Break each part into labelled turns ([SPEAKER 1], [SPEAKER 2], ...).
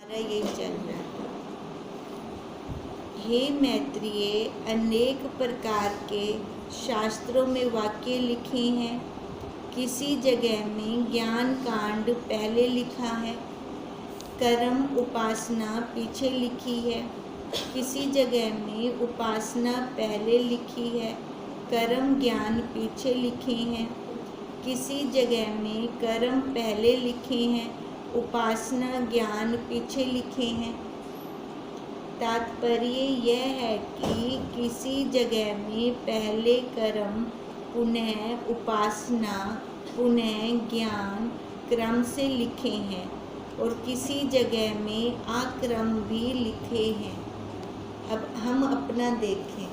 [SPEAKER 1] यही चल रहा था। हे मैत्रेय, अनेक प्रकार के शास्त्रों में वाक्य लिखे हैं। किसी जगह में ज्ञान कांड पहले लिखा है, कर्म उपासना पीछे लिखी है। किसी जगह में उपासना पहले लिखी है, कर्म ज्ञान पीछे लिखे हैं। किसी जगह में कर्म पहले लिखे हैं, उपासना ज्ञान पीछे लिखे हैं। तात्पर्य यह है कि किसी जगह में पहले कर्म, पुनः उपासना, पुनः ज्ञान क्रम से लिखे हैं और किसी जगह में आक्रम भी लिखे हैं। अब हम अपना देखें,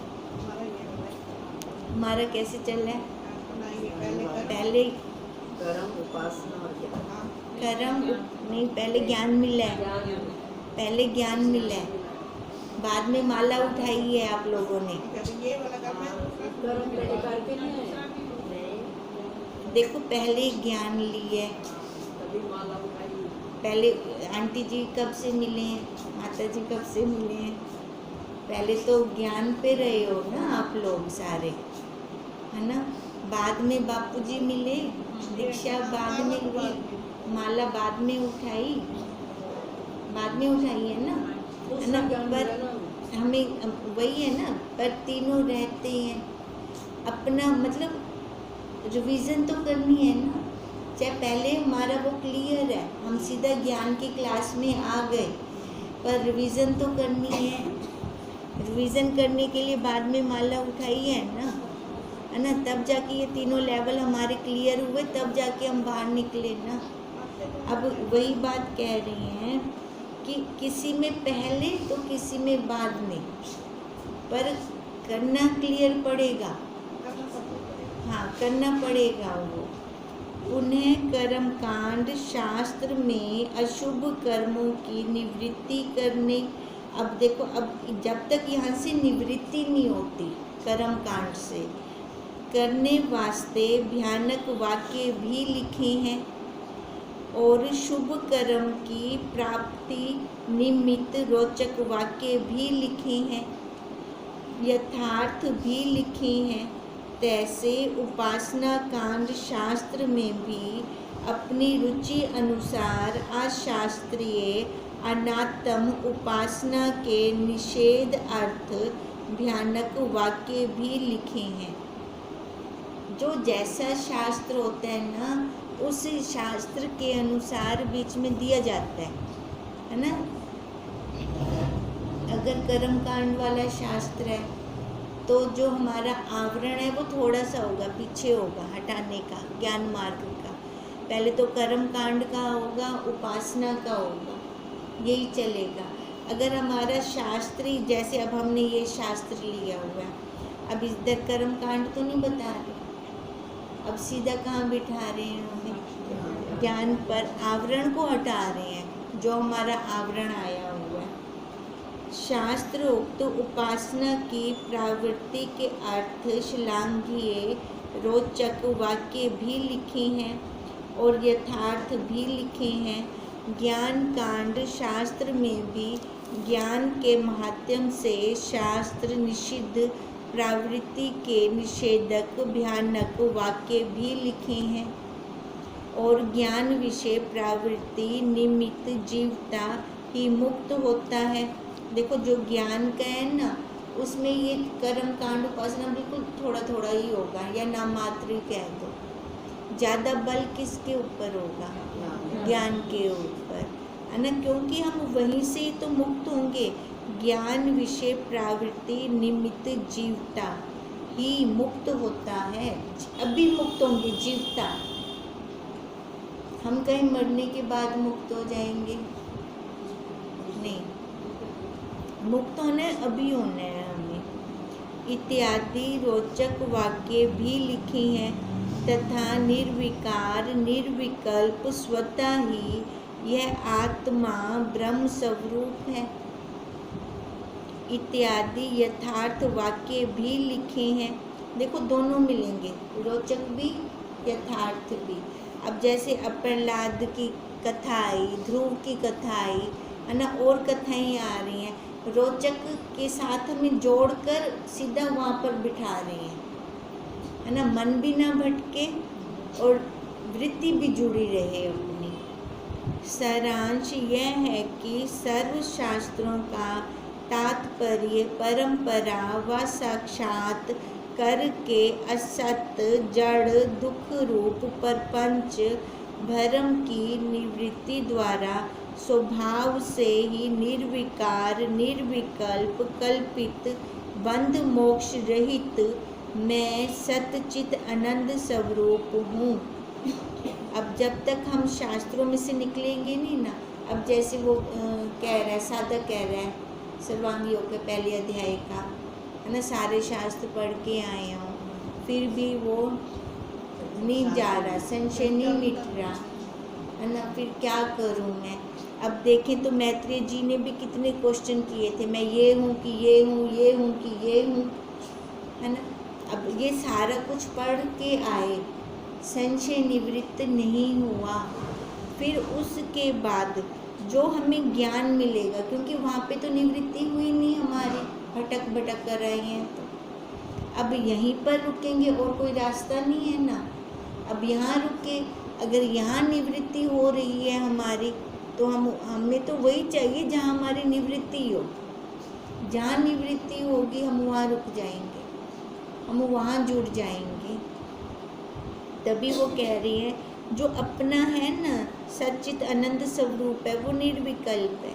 [SPEAKER 1] हमारा कैसे चल रहा है? पहले
[SPEAKER 2] कर्म उपासना और ज्ञान।
[SPEAKER 1] कर्म नहीं, पहले ज्ञान मिला है, पहले ज्ञान मिला है, बाद में माला उठाई है आप लोगों ने।
[SPEAKER 2] कर्म पहले करके नहीं आए।
[SPEAKER 1] देखो पहले ज्ञान लिए,
[SPEAKER 2] तभी माला उठाई।
[SPEAKER 1] पहले आंटी जी कब से मिले हैं, माता जी कब से मिले हैं? पहले तो ज्ञान पे रहे हो ना आप लोग सारे, है ना। बाद में बापूजी मिले, दीक्षा बाद में हुई, माला बाद में उठाई, बाद में उठाई है ना, है ना। पर हमें वही है ना, पर तीनों रहते हैं अपना, मतलब रिवीजन तो करनी है ना। चाहे पहले हमारा वो क्लियर है, हम सीधा ज्ञान की क्लास में आ गए, पर रिवीजन तो करनी है। रिवीजन करने के लिए बाद में माला उठाई है ना, तब जाके ये तीनों लेवल हमारे क्लियर हुए, तब जाके हम बाहर निकले ना। अब वही बात कह रही हैं कि किसी में पहले तो किसी में बाद में, पर करना क्लियर पड़ेगा, हाँ करना पड़ेगा वो। पुनः कर्म कांड शास्त्र में अशुभ कर्मों की निवृत्ति करने। अब देखो, अब जब तक यहाँ से निवृत्ति नहीं होती कर्म कांड से, करने वास्ते भयानक वाक्य भी लिखे हैं और शुभ कर्म की प्राप्ति निमित्त रोचक वाक्य भी लिखे हैं, यथार्थ भी लिखे हैं। तैसे उपासना कांड शास्त्र में भी अपनी रुचि अनुसार अशास्त्रीय अनात्म उपासना के निषेध अर्थ भयानक वाक्य भी लिखे हैं। जो जैसा शास्त्र होता है ना, उस शास्त्र के अनुसार बीच में दिया जाता है ना। अगर कर्म कांड वाला शास्त्र है तो जो हमारा आवरण है वो थोड़ा सा होगा, पीछे होगा हटाने का, ज्ञान मार्ग का। पहले तो कर्म कांड का होगा, उपासना का होगा, यही चलेगा। अगर हमारा शास्त्री, जैसे अब हमने ये शास्त्र लिया हुआ है, अब इधर कर्म कांड तो नहीं बता रहे, अब सीधा कहाँ बिठा रहे हैं हमें? ज्ञान पर आवरण को हटा रहे हैं, जो हमारा आवरण आया हुआ है। शास्त्रोक्त उपासना की प्रवृत्ति के अर्थ श्लाघनीय रोचक वाक्य भी लिखे हैं और यथार्थ भी लिखे हैं। ज्ञान कांड शास्त्र में भी ज्ञान के माध्यम से शास्त्र निषिद्ध प्रवृत्ति के निषेधक भयानक वाक्य भी लिखे हैं और ज्ञान विषय प्रवृत्ति निमित्त जीवता ही मुक्त होता है। देखो जो ज्ञान का है ना, उसमें ये कर्म कांड उपासना बिल्कुल थोड़ा थोड़ा ही होगा, या नाम मात्र ही कह दो। ज़्यादा बल किसके ऊपर होगा? ज्ञान के ऊपर, है ना, क्योंकि हम वहीं से ही तो मुक्त होंगे। ज्ञान विषय प्रवृत्ति निमित्त जीवता ही मुक्त होता है, अभी मुक्त होंगे जीवता। हम कहीं मरने के बाद मुक्त हो जाएंगे? नहीं, मुक्त होना है, अभी होना है हमें। इत्यादि रोचक वाक्य भी लिखे हैं तथा निर्विकार निर्विकल्प स्वतः ही यह आत्मा ब्रह्म स्वरूप है इत्यादि यथार्थ वाक्य भी लिखे हैं। देखो दोनों मिलेंगे, रोचक भी यथार्थ भी। अब जैसे प्रहलाद की कथा आई, ध्रुव की कथा आई, है ना, और कथाएं आ रही हैं, रोचक के साथ हमें जोड़कर सीधा वहाँ पर बिठा रही हैं, है ना, मन भी ना भटके और वृत्ति भी जुड़ी रहे अपनी। सारांश यह है कि सर्व शास्त्रों का तात्पर्य परंपरा व साक्षात करके असत जड़ दुख रूप प्रपंच भ्रम की निवृत्ति द्वारा स्वभाव से ही निर्विकार निर्विकल्प कल्पित बंध मोक्ष रहित मैं सतचित आनंद स्वरूप हूँ। अब जब तक हम शास्त्रों में से निकलेंगे नहीं ना, अब जैसे वो कह रहा है, साधक कह रहा है सर्वांगी योग के पहले अध्याय का, है ना, सारे शास्त्र पढ़ के आया हूँ, फिर भी वो नहीं जा रहा, संशय नहीं मिट रहा, है ना, फिर क्या करूँ मैं। अब देखें तो मैत्रेय जी ने भी कितने क्वेश्चन किए थे, मैं ये हूँ कि ये हूँ, ये हूँ कि ये हूँ, है ना। अब ये सारा कुछ पढ़ के आए, संशय निवृत्त नहीं हुआ, फिर उसके बाद जो हमें ज्ञान मिलेगा, क्योंकि वहाँ पे तो निवृत्ति हुई नहीं हमारी, भटक भटक कर रहे हैं, तो अब यहीं पर रुकेंगे और कोई रास्ता नहीं है ना। अब यहाँ रुके, अगर यहाँ निवृत्ति हो रही है हमारी, तो हमें तो वही चाहिए जहाँ हमारी निवृत्ति हो। जहाँ निवृत्ति होगी हम वहाँ रुक जाएंगे, हम वहाँ जुड़ जाएंगे। तभी वो कह रही है जो अपना है ना सच्चित आनंद स्वरूप है, वो निर्विकल्प है,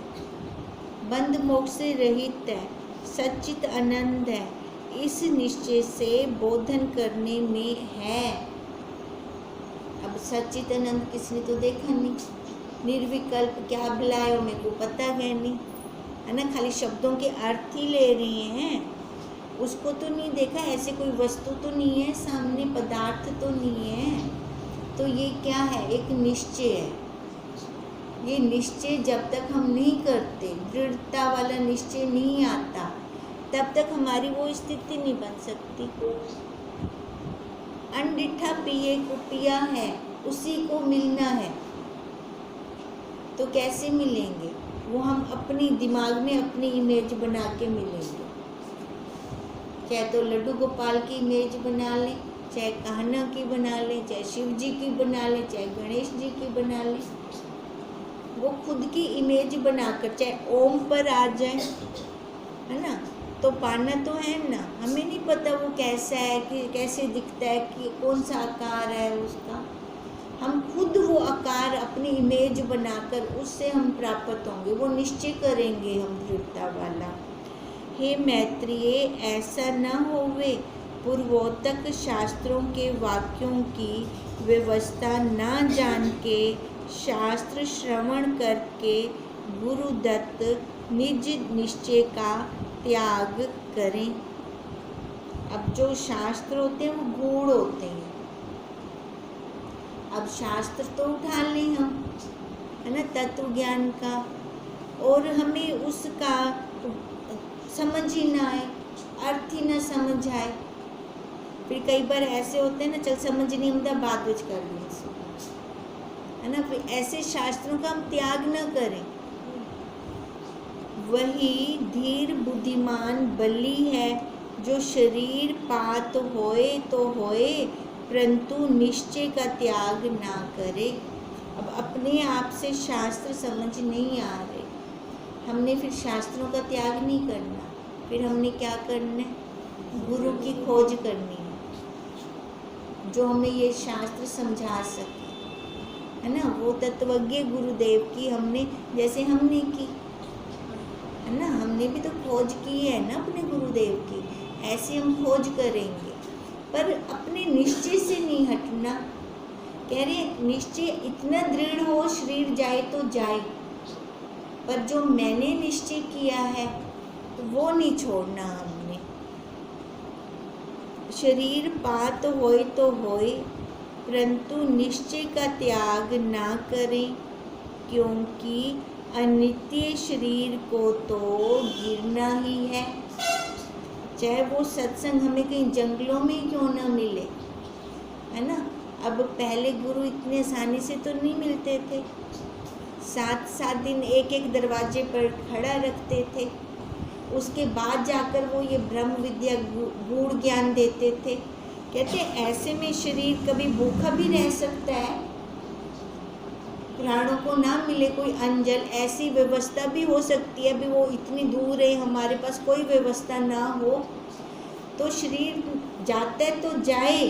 [SPEAKER 1] बंध मोक्ष से रहित है, सच्चित आनंद है, इस निश्चय से बोधन करने में है। अब सच्चित आनंद किसने तो देखा नहीं, निर्विकल्प क्या बुलायो मेरे को पता है नहीं, है ना, खाली शब्दों के अर्थ ही ले रही हैं, उसको तो नहीं देखा, ऐसे कोई वस्तु तो नहीं है सामने, पदार्थ तो नहीं है। तो ये क्या है, एक निश्चय है। ये निश्चय जब तक हम नहीं करते, दृढ़ता वाला निश्चय नहीं आता, तब तक हमारी वो स्थिति नहीं बन सकती। अनडिठा पिए को पिया है, उसी को मिलना है, तो कैसे मिलेंगे, वो हम अपनी दिमाग में अपनी इमेज बना के मिलेंगे। चाहे तो लड्डू गोपाल की इमेज बना लें, चाहे कान्हा की बना लें, चाहे शिव जी की बना लें, चाहे गणेश जी की बना लें, वो खुद की इमेज बनाकर चाहे ओम पर आ जाए, है ना, तो पाना तो है ना। हमें नहीं पता वो कैसा है, कि कैसे दिखता है, कि कौन सा आकार है उसका, हम खुद वो आकार अपनी इमेज बनाकर उससे हम प्राप्त होंगे, वो निश्चय करेंगे हम दृढ़ता वाला। हे मैत्रेय, ऐसा न होवे, पूर्वोक्त शास्त्रों के वाक्यों की व्यवस्था न जान के शास्त्र श्रवण करके गुरुदत्त निज निश्चय का त्याग करें। अब जो शास्त्र होते हैं वो गूढ़ होते हैं, अब शास्त्र तो उठा लें हम, है ना, तत्व ज्ञान का, और हमें उसका समझ ही ना आए, अर्थ ही ना समझ आए। फिर कई बार ऐसे होते हैं ना, चल समझ नहीं आता, बाद में कर लें, है ना, फिर ऐसे शास्त्रों का हम त्याग न करें। वही धीर बुद्धिमान बली है, जो शरीर पात होए तो होए, परंतु निश्चय का त्याग ना करे। अब अपने आप से शास्त्र समझ नहीं आ रहे, हमने फिर शास्त्रों का त्याग नहीं करना, फिर हमने क्या करना है, गुरु की खोज करनी है, जो हमें ये शास्त्र समझा सके, है ना, वो तत्वज्ञ गुरुदेव की हमने, जैसे हमने की, है ना, हमने भी तो खोज की है ना अपने गुरुदेव की, ऐसे हम खोज करेंगे, पर अपने निश्चय से नहीं हटना। कह रहे निश्चय इतना दृढ़ हो, शरीर जाए तो जाए, पर जो मैंने निश्चय किया है वो नहीं छोड़ना हमने। शरीर पात होए तो होए, परंतु निश्चय का त्याग ना करें, क्योंकि अनित्य शरीर को तो गिरना ही है, चाहे वो सत्संग हमें कहीं जंगलों में क्यों ना मिले, है ना। अब पहले गुरु इतने आसानी से तो नहीं मिलते थे, 7 दिन एक एक दरवाजे पर खड़ा रखते थे। उसके बाद जाकर वो ये ब्रह्म विद्या गूढ़ ज्ञान देते थे। कहते ऐसे में शरीर कभी भूखा भी रह सकता है, प्राणों को ना मिले कोई अंजल, ऐसी व्यवस्था भी हो सकती है। अभी वो इतनी दूर है, हमारे पास कोई व्यवस्था ना हो तो शरीर जाता है तो जाए,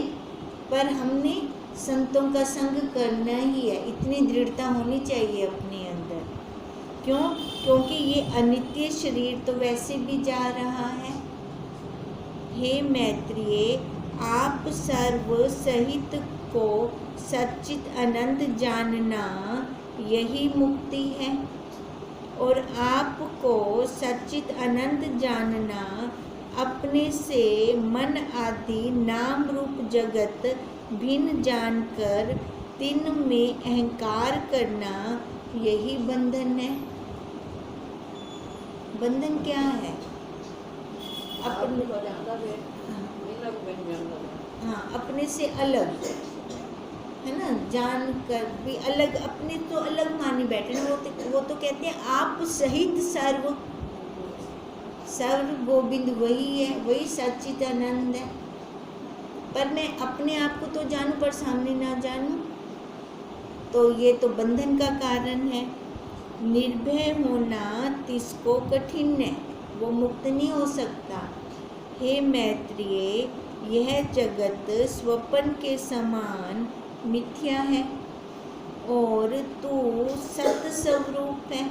[SPEAKER 1] पर हमने संतों का संग करना ही है, इतनी दृढ़ता होनी चाहिए अपने अंदर। क्यों? क्योंकि ये अनित्य शरीर तो वैसे भी जा रहा है। हे मैत्रेय, आप सर्व सहित को सच्चित आनंद जानना यही मुक्ति है, और आपको सच्चित आनंद जानना अपने से मन आदि नाम रूप जगत भिन्न जानकर तीन में अहंकार करना यही बंधन है। बंधन क्या है? अपने हाँ, अपने से अलग है ना, जान कर भी अलग, अपने तो अलग मानी बैठे ना। वो तो कहते हैं आप सहित सर्व, सर्व गोविंद वही है, वही सच्चिदानंद है। पर मैं अपने आप को तो जानूं पर सामने ना जानूं, तो ये तो बंधन का कारण है। निर्भय होना तिसको कठिन है, वो मुक्त नहीं हो सकता। हे मैत्रेय, यह जगत स्वप्न के समान मिथ्या है और तू सत्य स्वरूप है।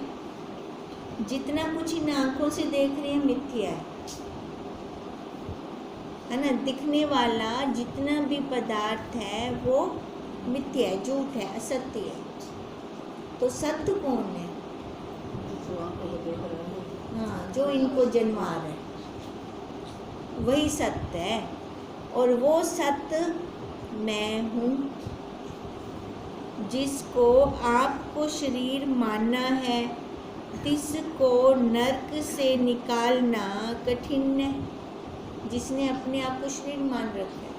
[SPEAKER 1] जितना कुछ इन आंखों से देख रहे हैं मिथ्या है ना। दिखने वाला जितना भी पदार्थ है वो मिथ्या है, झूठ है, असत्य है। तो सत्य कौन है? हाँ, जो इनको जन्मा रहा है वही सत्य है, और वो सत्य मैं हूँ। जिसको आपको शरीर मानना है तिसको नरक से निकालना कठिन है। जिसने अपने आप को शरीर मान रखा है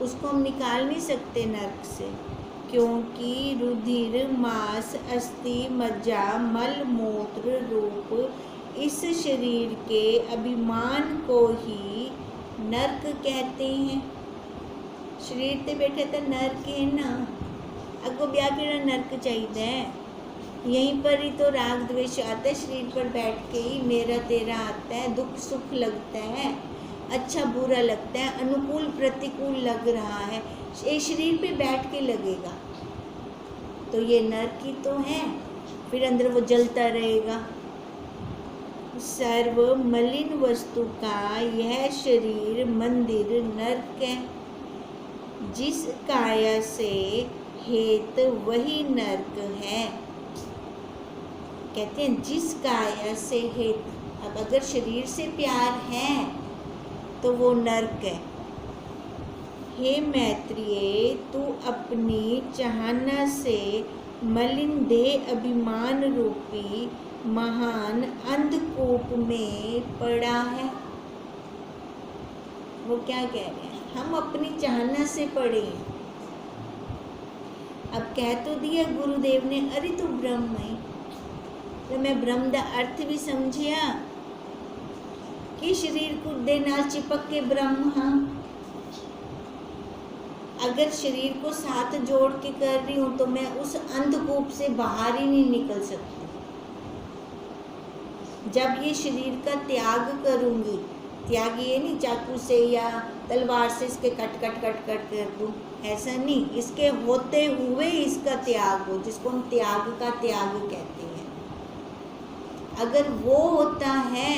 [SPEAKER 1] उसको हम निकाल नहीं सकते नरक से, क्योंकि रुधिर मांस अस्थि मज्जा मल मूत्र रूप इस शरीर के अभिमान को ही नरक कहते हैं। शरीर ते बैठे तो नरक है ना, अगो ब्याह के नरक चाहिए। यहीं पर ही तो राग द्वेष आता है, शरीर पर बैठ के ही मेरा तेरा आता है, दुख सुख लगता है, अच्छा बुरा लगता है, अनुकूल प्रतिकूल लग रहा है, ये शरीर पे बैठ के लगेगा। तो ये नरक ही तो है, फिर अंदर वो जलता रहेगा। सर्व मलिन वस्तु का यह शरीर मंदिर नरक है। जिस काया से हेत वही नरक है। कहते हैं जिस काया से हेत, अब अगर शरीर से प्यार है तो वो नरक है। हे मैत्रेय, तू अपनी चाहना से मलिन देह अभिमान रूपी महान अंधकूप में पड़ा है। वो क्या कह रहे हैं? हम अपनी चाहना से पड़े हैं। अब कह तो दिया गुरुदेव ने, अरे तू ब्रह्म है। तो मैं ब्रह्म का अर्थ भी समझिया कि शरीर को दे नाल चिपक के ब्रह्म। हाँ, अगर शरीर को साथ जोड़ के कर रही हूँ तो मैं उस अंधकूप से बाहर ही नहीं निकल सकती। जब ये शरीर का त्याग करूँगी, त्याग ये नहीं चाकू से या तलवार से इसके कट कट कट कट कर दूँ, ऐसा नहीं, इसके होते हुए इसका त्याग हो, जिसको हम त्याग का त्याग कहते हैं। अगर वो होता है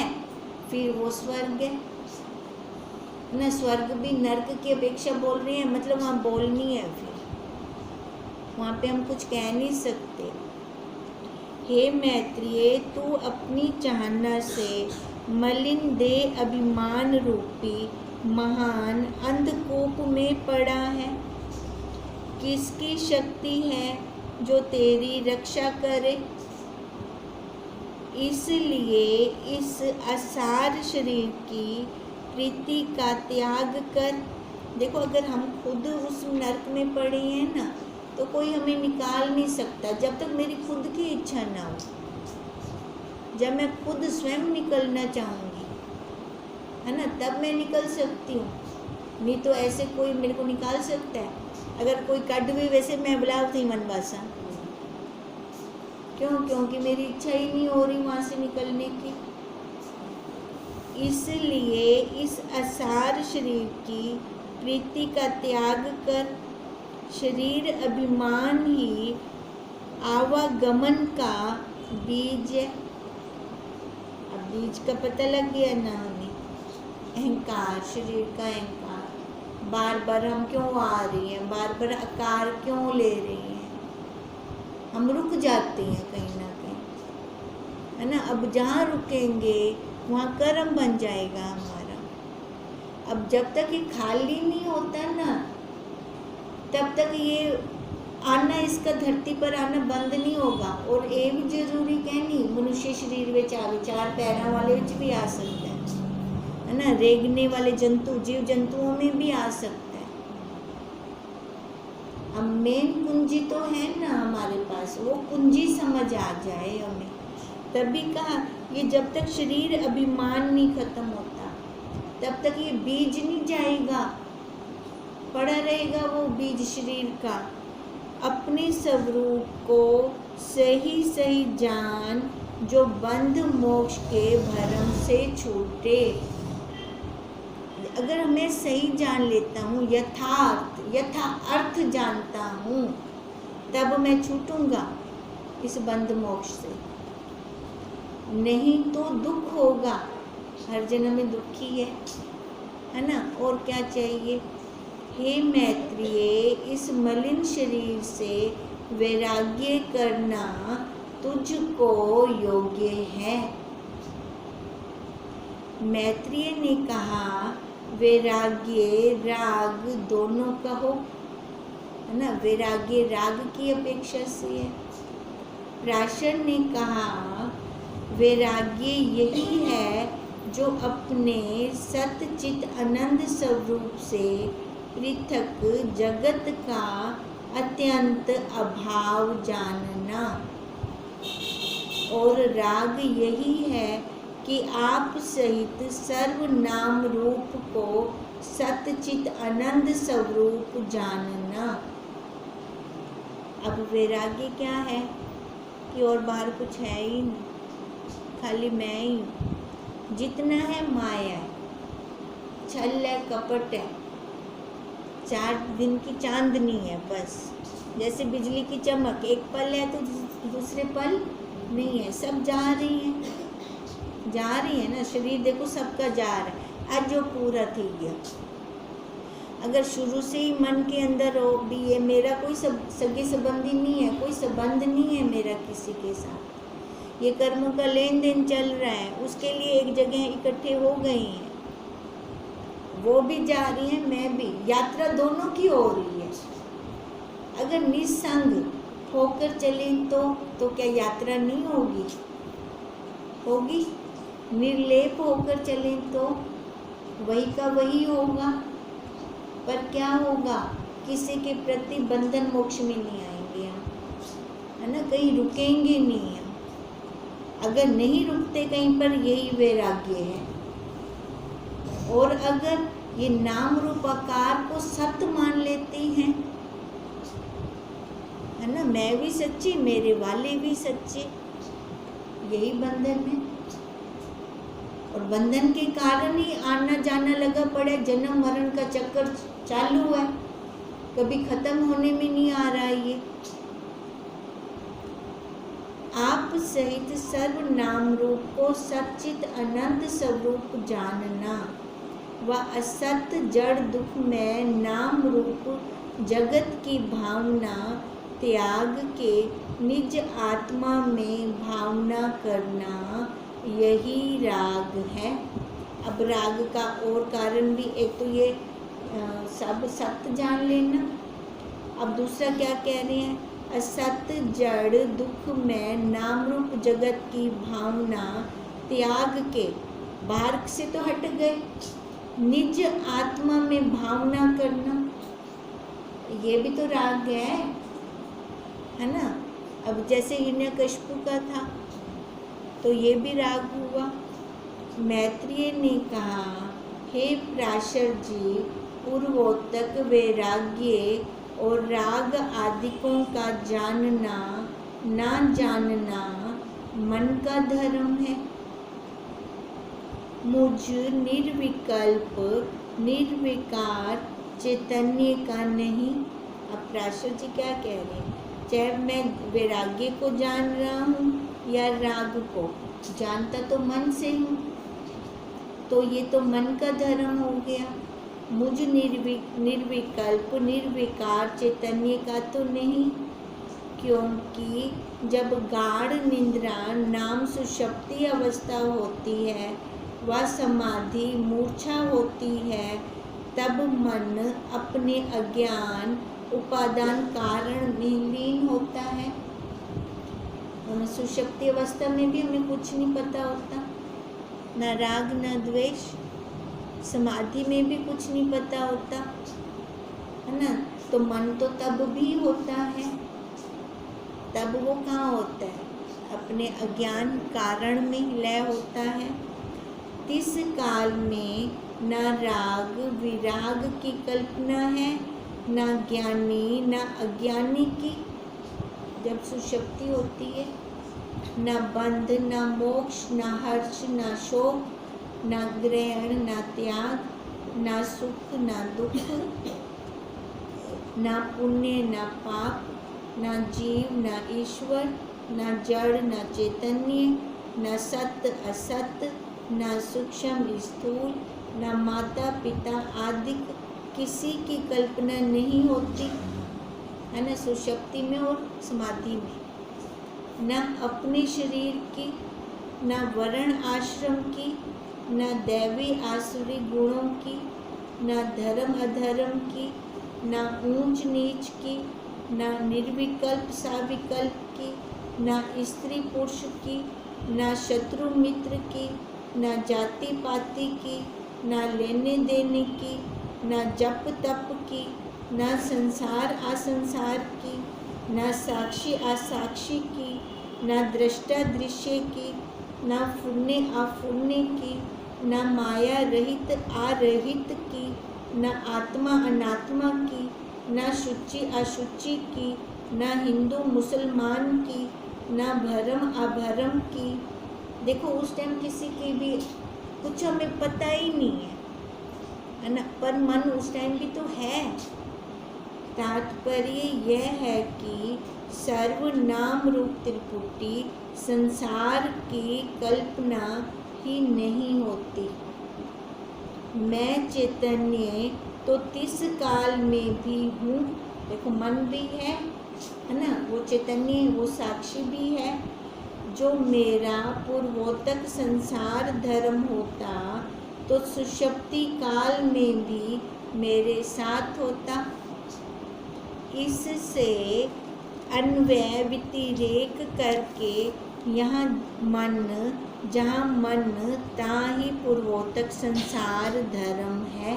[SPEAKER 1] फिर वो स्वर्ग है न। स्वर्ग भी नरक की अपेक्षा बोल रही है, मतलब वहाँ बोलनी है, फिर वहाँ पे हम कुछ कह नहीं सकते। हे मैत्रेय, तू अपनी चाहना से मलिन देह अभिमान रूपी महान अंधकूप में पड़ा है। किसकी शक्ति है जो तेरी रक्षा करे? इसलिए इस असार शरीर की प्रीति का त्याग कर। देखो, अगर हम खुद उस नरक में पड़े हैं ना, तो कोई हमें निकाल नहीं सकता जब तक मेरी खुद की इच्छा ना हो। जब मैं खुद स्वयं निकलना चाहूँगी, है ना, तब मैं निकल सकती हूँ। नहीं तो ऐसे कोई मेरे को निकाल सकता है? अगर कोई कट भी वैसे मैं बुलाओ थी मन बासा, क्यों? क्योंकि मेरी इच्छा ही नहीं हो रही वहाँ से निकलने की। इसलिए इस असार शरीर की प्रीति का त्याग कर शरीर अभिमान ही आवागमन का बीज है। अब बीज का पता लग गया ना हमें, अहंकार, शरीर का अहंकार। बार बार हम क्यों आ रही हैं, बार बार आकार क्यों ले रही हैं, हम रुक जाते हैं कहीं ना कहीं, है ना। अब जहाँ रुकेंगे वहाँ कर्म बन जाएगा हमारा। अब जब तक ये खाली नहीं होता ना, तब तक ये आना, इसका धरती पर आना बंद नहीं होगा। और ये भी जरूरी कहनी मनुष्य शरीर में आवे, 4 पैरों वाले भी आ सकता है ना, रेंगने वाले जंतु, जीव जंतुओं में भी आ सकता है। अब मेन कुंजी तो है ना हमारे पास, वो कुंजी समझ आ जाए हमें। तभी कहा ये जब तक शरीर अभिमान नहीं खत्म होता तब तक ये बीज नहीं जाएगा, पड़ा रहेगा वो बीज शरीर का। अपने स्वरूप को सही सही जान, जो बंध मोक्ष के भरम से छूटे। अगर मैं सही जान लेता हूँ, यथा अर्थ जानता हूँ, तब मैं छूटूंगा इस बंध मोक्ष से। नहीं तो दुख होगा, हर जन्म में दुखी है ना। और क्या चाहिए? हे मैत्रेय, इस मलिन शरीर से वैराग्य करना तुझको योग्य है। मैत्रेय ने कहा वैराग्य राग दोनों कहो, है ना। वैराग्य राग की अपेक्षा से है। प्राशर ने कहा वैराग्य यही है जो अपने सतचित आनंद स्वरूप से पृथक जगत का अत्यंत अभाव जानना। और राग यही है कि आप सहित सर्व नाम रूप को सतचित आनंद स्वरूप जानना। अब वैराग्य क्या है कि और बाहर कुछ है ही नहीं, खाली मैं ही हूँ। जितना है माया है, छल है, कपट है, 4 दिन की चांदनी है बस। जैसे बिजली की चमक, एक पल है तो दूसरे पल नहीं है, सब जा रही है ना। शरीर देखो सबका जा रहा है, आज जो पूरा थी गया। अगर शुरू से ही मन के अंदर हो भी ये मेरा कोई सगे संबंधी नहीं है, कोई संबंध नहीं है मेरा किसी के साथ, ये कर्मों का लेन देन चल रहा है, उसके लिए एक जगह इकट्ठे हो गए हैं, वो भी जा रही है, मैं भी, यात्रा दोनों की हो रही है। अगर निसंग होकर चलें तो क्या यात्रा नहीं होगी? होगी। निर्लेप होकर चलें तो वही का वही होगा। पर क्या होगा? किसी के प्रति बंधन मोक्ष में नहीं आएंगे हम, है ना, कहीं रुकेंगे नहीं हम। अगर नहीं रुकते कहीं पर, यही वैराग्य है। और अगर ये नाम रूप आकार को सत्य मान लेते हैं, है ना, मैं भी सच्ची, मेरे वाले भी सच्चे, यही बंधन है। और बंधन के कारण ही आना जाना लगा पड़ा, जन्म मरण का चक्कर चालू है, कभी खत्म होने में नहीं आ रहा ये। आप सहित सर्व नाम रूप को सच्चित अनंत स्वरूप जानना व असत जड़ दुख में नाम रूप जगत की भावना त्याग के निज आत्मा में भावना करना, यही राग है। अब राग का और कारण भी, एक तो ये सब सत्य जान लेना। अब दूसरा क्या कह रहे हैं? असत जड़ दुख में नाम रूप जगत की भावना त्याग के, बाहर से तो हट गए, निज आत्मा में भावना करना, ये भी तो राग है। है ना। अब जैसे हिरण्यकशिपु का था तो ये भी राग हुआ। मैत्रेय ने कहा, हे पराशर जी, पूर्वोत्तक वैराग्य और राग आदिकों का जानना ना जानना मन का धर्म है, मुझ निर्विकल्प निर्विकार चैतन्य का नहीं। अब पराशर जी क्या कह रहे हैं, चाहे मैं वैराग्य को जान रहा हूँ या राग को, जानता तो मन से हूँ, तो ये तो मन का धर्म हो गया। मुझ निर्विकल्प निर्विकार चैतन्य का तो नहीं, क्योंकि जब गाढ़ निद्रा नाम सुषुप्ति अवस्था होती है व समाधि मूर्छा होती है, तब मन अपने अज्ञान उपादान कारण में लीन होता है। सुषुप्ति अवस्था में भी हमें कुछ नहीं पता होता, न राग न द्वेष। समाधि में भी कुछ नहीं पता होता, है ना। तो मन तो तब भी होता है, तब वो कहाँ होता है, अपने अज्ञान कारण में लय होता है। इस काल में न राग विराग की कल्पना है, न ज्ञानी न अज्ञानी की। जब सुषुप्ति होती है, न बंध न मोक्ष न हर्ष न शोक न ग्रहण न त्याग, न सुख न दुख, न पुण्य न पाप, न जीव न ईश्वर, न जड़ न चैतन्य, न सत्य असत्य, न सूक्ष्म स्थूल, न माता पिता आदि किसी की कल्पना नहीं होती, है ना, सुषुप्ति में और समाधि में। न अपने शरीर की, न वर्ण आश्रम की, न दैवी आसुरी गुणों की, न धर्म अधर्म की, न ऊंच नीच की, न निर्विकल्प साविकल्प की, न स्त्री पुरुष की, न शत्रु मित्र की, न जाति पाति की, न लेने देने की, न जप तप की, न संसार असंसार की, न साक्षी असाक्षी की, न दृष्टा दृश्य की, न फुरने अफुरने की, न माया रहित आरहित की, न आत्मा अनात्मा की, न शुचि अशुचि की, न हिंदू मुसलमान की, न भरम अभरम की। देखो उस टाइम किसी की भी कुछ हमें पता ही नहीं है ना, पर मन उस टाइम भी तो है। तात्पर्य यह है कि सर्वनाम रूप त्रिपुटी संसार की कल्पना ही नहीं होती। मैं चैतन्य तो तिस काल में भी हूँ। देखो मन भी है ना, वो चैतन्य वो साक्षी भी है। जो मेरा पूर्वोत्तक संसार धर्म होता तो सुषुप्ति काल में भी मेरे साथ होता। इससे अन्वय व्यतिरेक करके यहाँ मन, जहाँ मन तहाँ ही पूर्वोत्तक संसार धर्म है।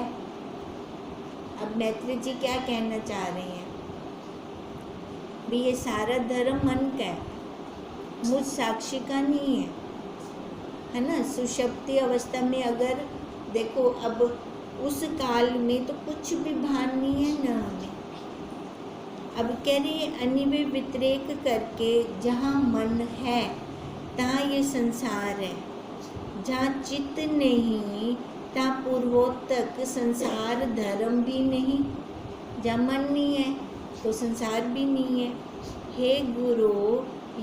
[SPEAKER 1] अब मैत्रेय जी क्या कहना चाह रहे हैं, भी ये सारा धर्म मन का है, मुझ साक्षी का नहीं है ना। सुषुप्ति अवस्था में अगर देखो, अब उस काल में तो कुछ भी भान नहीं है ना हमें। अब कह रही है अन्वय व्यतिरेक करके जहाँ मन है तहाँ ये संसार है, जहाँ चित्त नहीं तहाँ पूर्वोत्तक संसार धर्म भी नहीं। जहाँ मन नहीं है तो संसार भी नहीं है। हे गुरु,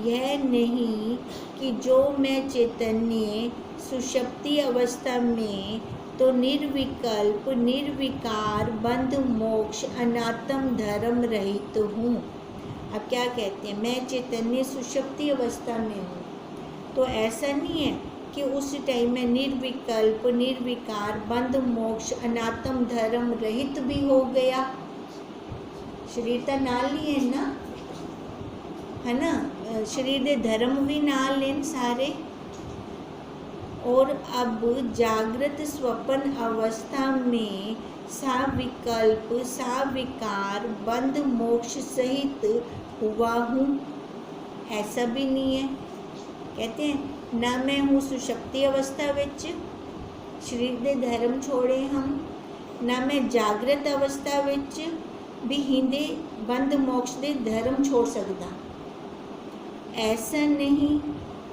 [SPEAKER 1] यह नहीं कि जो मैं चैतन्य सुषुप्ति अवस्था में तो निर्विकल्प निर्विकार बंध मोक्ष अनात्म धर्म रहित हूँ। अब क्या कहते हैं, मैं चैतन्य सुषुप्ति अवस्था में हूँ तो ऐसा नहीं है कि उस टाइम में निर्विकल्प निर्विकार बंध मोक्ष अनात्म धर्म रहित भी हो गया। शरीर तो नाल ही है ना, है ना, शरीर दे धर्म भी नाल लेन सारे। और अब जागृत स्वप्न अवस्था में साविकल्प साविकार बंध मोक्ष सहित हुआ हूँ, ऐसा भी नहीं है। कहते हैं ना मैं हूँ सुषुप्ति अवस्था विच, शरीर दे धर्म छोड़े हम, ना मैं जागृत अवस्था विच भी हिंदे बंद मोक्ष दे धर्म छोड़ सकदा। ऐसा नहीं,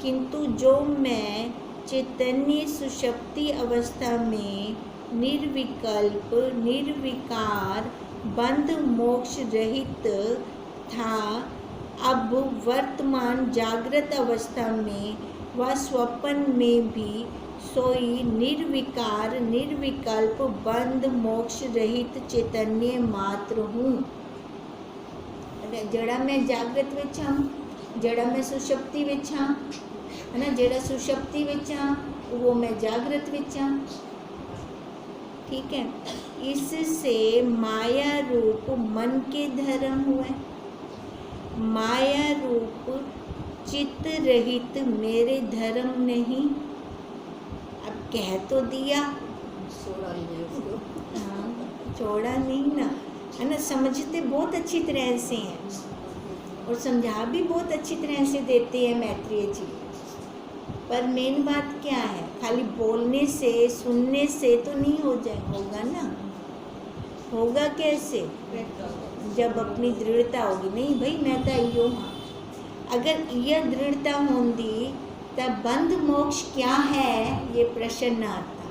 [SPEAKER 1] किंतु जो मैं चैतन्य सुषुप्ति अवस्था में निर्विकल्प निर्विकार बंध मोक्ष रहित था, अब वर्तमान जागृत अवस्था में व स्वप्न में भी सोई निर्विकार निर्विकल्प बंध मोक्ष रहित चैतन्य मात्र हूँ। जड़ा मैं जागृत विच हाँ, जड़ा मैं सुषुप्ति विच हाँ, है ना, जड़ा सुषुप्ति विच हाँ वो मैं जागृत विच हाँ। ठीक है, इससे माया रूप मन के धर्म हुए, माया रूप चित्त रहित मेरे धर्म नहीं। अब कह तो दिया,
[SPEAKER 2] छोड़ा ही नहीं उसको।
[SPEAKER 1] हाँ छोड़ा नहीं ना, है ना। समझते बहुत अच्छी तरह से हैं और समझा भी बहुत अच्छी तरह से देते हैं मैत्रेय जी। पर मेन बात क्या है, खाली बोलने से सुनने से तो नहीं होगा ना। होगा कैसे? जब अपनी दृढ़ता होगी, नहीं भाई मैं तो इयो हाँ। अगर यह दृढ़ता होंगी तब बंध मोक्ष क्या है ये प्रश्न ना आता।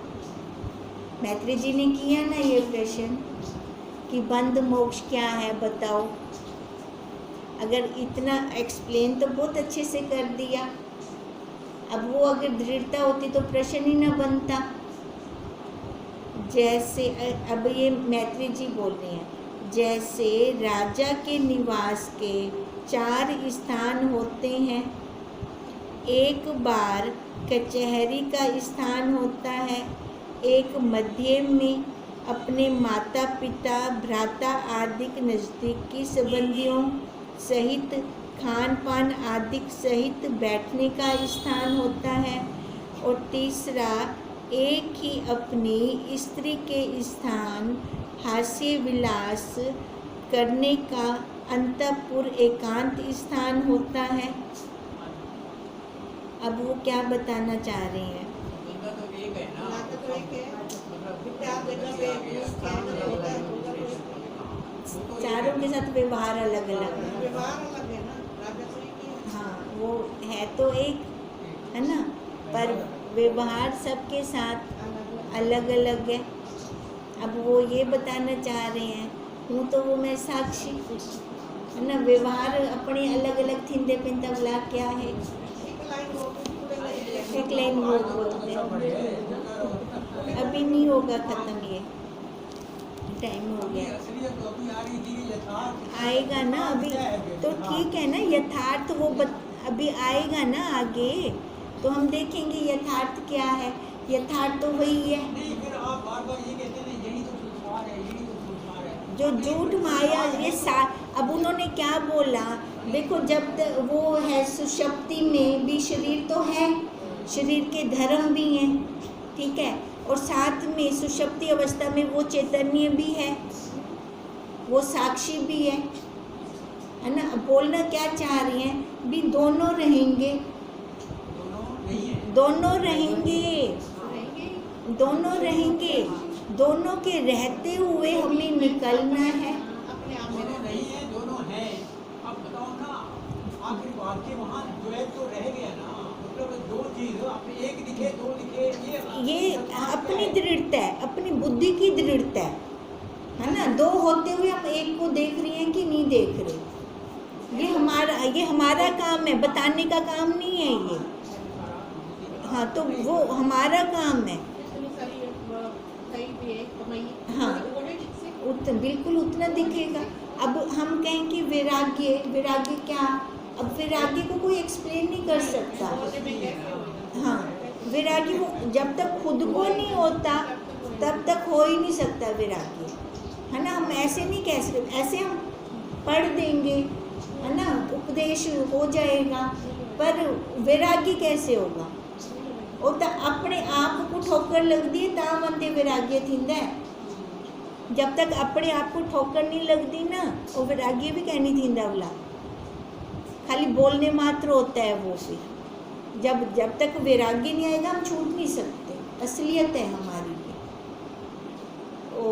[SPEAKER 1] मैत्रेय जी ने किया ना ये प्रश्न कि बंध मोक्ष क्या है बताओ। अगर इतना एक्सप्लेन तो बहुत अच्छे से कर दिया। अब वो अगर दृढ़ता होती तो प्रश्न ही ना बनता। जैसे अब ये मैत्रेय जी बोल रहे हैं, जैसे राजा के निवास के 4 स्थान होते हैं, एक बार कचहरी का स्थान होता है, एक मध्य में अपने माता पिता भ्राता आदि नज़दीकी संबंधियों सहित खान पान आदि सहित बैठने का स्थान होता है, और तीसरा एक ही अपनी स्त्री के स्थान हास्य विलास करने का अंतःपुर एकांत स्थान होता है। अब वो क्या बताना चाह रहे हैं? चारों के साथ व्यवहार अलग अलग है। हाँ वो है तो एक, है ना, पर व्यवहार सबके साथ अलग अलग है। अब वो ये बताना चाह रहे हैं, हूँ तो वो मैं साक्षी, है ना। व्यवहार अपने अलग अलग थिंदे पिंदा बुला क्या है, एक लाइन वो बोलते हैं। अभी नहीं होगा ख़त्म, ये टाइम हो गया। आएगा ना अभी तो ठीक है ना, यथार्थ वो अभी आएगा ना आगे तो हम देखेंगे यथार्थ क्या है। यथार्थ तो वही है जो झूठ माया ये अब उन्होंने क्या बोला देखो, जब तक वो है सुषुप्ति में भी शरीर तो है, शरीर के धर्म भी हैं, ठीक है, और साथ में सुषुप्ति अवस्था में वो चैतन्य भी है, वो साक्षी भी है ना। बोलना क्या चाह रही हैं भी दोनों रहेंगे, दोनों रहेंगे, दोनों रहेंगे, दोनों के रहते हुए हमें निकलना है।
[SPEAKER 3] नहीं है, दोनों है। अब बताओ ना, आखिरी वाक्य वहाँ जो है तो रह गया ना, मतलब दो चीज अपने एक दिखे दो दिखे,
[SPEAKER 1] ये अपनी दृढ़ता है, अपनी बुद्धि की दृढ़ता है ना। दो होते हुए हम एक को देख रहे हैं कि नहीं देख रहे, ये हमारा काम है, बताने का काम नहीं है ये। हाँ तो वो हमारा काम है। हाँ बिल्कुल उतना दिखेगा। अब हम कहें कि वैराग्य, वैराग्य क्या, अब वैराग्य को कोई एक्सप्लेन नहीं कर सकता। हाँ वैराग्य वो जब तक खुद को नहीं होता तब तक हो ही नहीं सकता वैराग्य, है ना। हम ऐसे नहीं कह सकते, ऐसे हम पढ़ देंगे, है ना, उपदेश हो जाएगा, पर वैराग्य कैसे होगा? और तो अपने आप को ठोकर लगती है ता बंदे वैराग्य थींदा है। जब तक अपने आप को ठोकर नहीं लगती ना वो वैराग्य भी कहनी थींदा बोला, खाली बोलने मात्र होता है वो। फिर जब तक वैराग्य नहीं आएगा हम छूट नहीं सकते। असलियत है हमारी ये। ओ